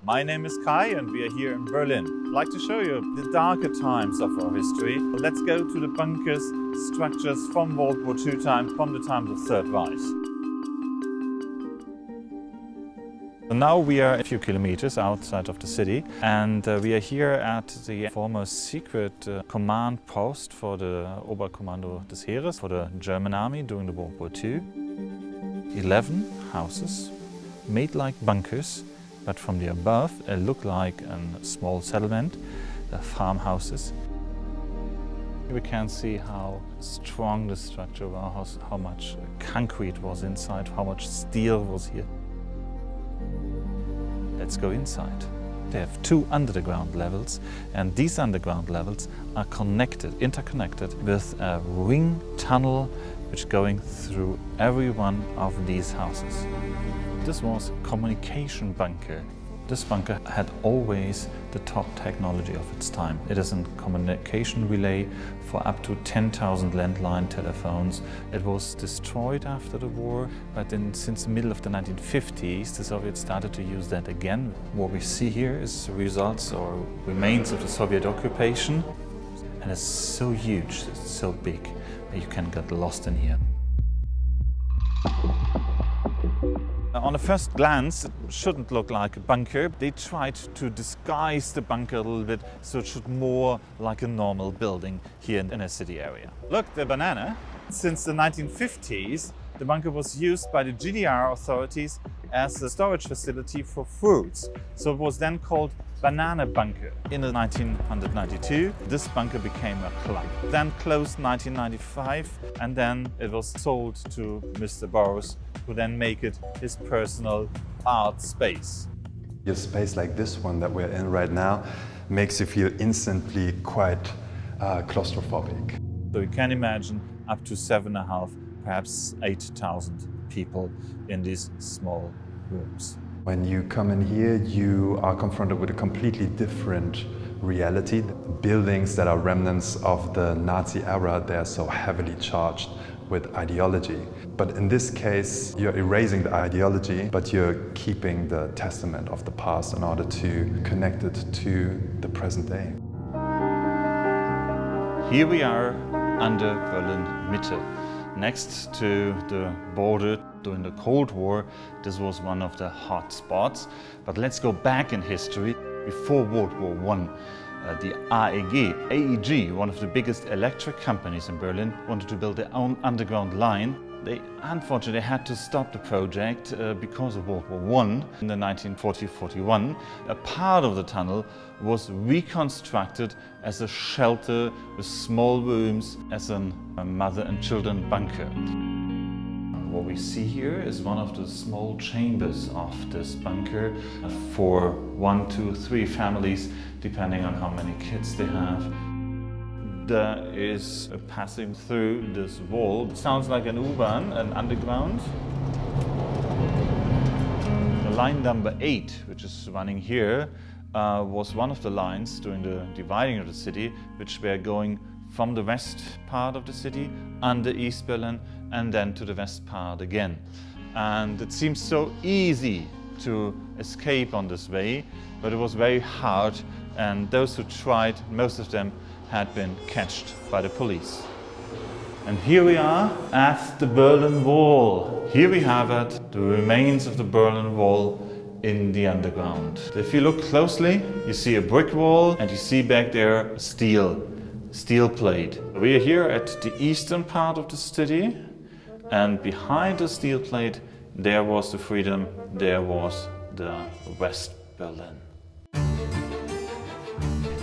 My name is Kai and we are here in Berlin. I'd like to show you the darker times of our history. Let's go to the bunkers, structures from World War II time, from the time of the Third Reich. So now we are a few kilometers outside of the city and we are here at the former secret command post for the Oberkommando des Heeres, for the German army during the World War II. 11 houses made like bunkers, but from the above it looked like a small settlement, farmhouses. We can see how strong the structure was, how much concrete was inside, how much steel was here. Let's go inside. They have 2 underground levels, and these underground levels are interconnected with a ring tunnel which is going through every one of these houses. This was a communication bunker. This bunker had always the top technology of its time. It is a communication relay for up to 10,000 landline telephones. It was destroyed after the war, but then since the middle of the 1950s, the Soviets started to use that again. What we see here is results or remains of the Soviet occupation. And it's so huge, it's so big, that you can get lost in here. On a first glance, it shouldn't look like a bunker. They tried to disguise the bunker a little bit so it should more like a normal building here in a city area. Look, the banana. Since the 1950s, the bunker was used by the GDR authorities as a storage facility for fruits. So it was then called Banana Bunker. In 1992, this bunker became a club. Then closed 1995, and then it was sold to Mr. Boros, who then made it his personal art space. A space like this one that we're in right now makes you feel instantly quite claustrophobic. So you can imagine up to 7,500, perhaps 8,000 people in these small rooms. When you come in here, you are confronted with a completely different reality. Buildings that are remnants of the Nazi era, they're so heavily charged with ideology. But in this case, you're erasing the ideology, but you're keeping the testament of the past in order to connect it to the present day. Here we are under Berlin Mitte, next to the border. During the Cold War, this was one of the hot spots. But let's go back in history. Before World War I, the AEG, one of the biggest electric companies in Berlin, wanted to build their own underground line. They unfortunately had to stop the project because of World War I. In the 1940-41, a part of the tunnel was reconstructed as a shelter with small rooms as a mother and children bunker. What we see here is one of the small chambers of this bunker for 1, 2, 3 families, depending on how many kids they have. There is a passing through this wall. It sounds like an U-Bahn, an underground. The line number 8, which is running here, was one of the lines during the dividing of the city, which were going from the west part of the city under East Berlin and then to the west part again. And it seems so easy to escape on this way, but it was very hard, and those who tried, most of them had been catched by the police. And here we are at the Berlin Wall. Here we have it, the remains of the Berlin Wall in the underground. If you look closely, you see a brick wall and you see back there steel plate. We are here at the eastern part of the city, and behind the steel plate there was the freedom, there was the West Berlin.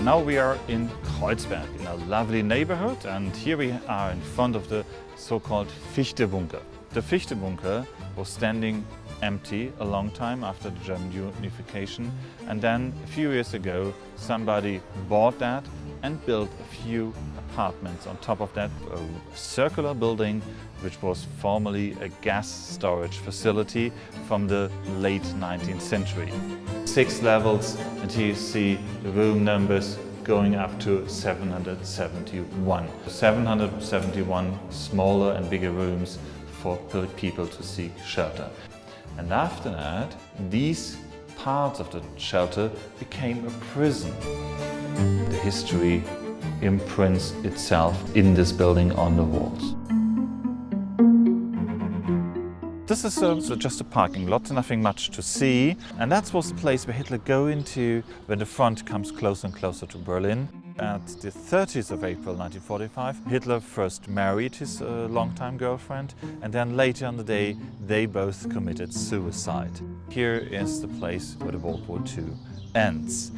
Now we are in Kreuzberg, in a lovely neighborhood, and here we are in front of the so-called Fichte bunker. The Fichte bunker was standing empty a long time after the German unification, and then a few years ago somebody bought that and built a few apartments on top of that, a circular building which was formerly a gas storage facility from the late 19th century. 6 levels, and here you see the room numbers going up to 771. 771 smaller and bigger rooms for people to seek shelter. And after that, these parts of the shelter became a prison. The history imprints itself in this building on the walls. This is just a parking lot, nothing much to see, and that was the place where Hitler go into when the front comes closer and closer to Berlin. At the 30th of April 1945, Hitler first married his longtime girlfriend, and then later on the day they both committed suicide. Here is the place where the World War II ends.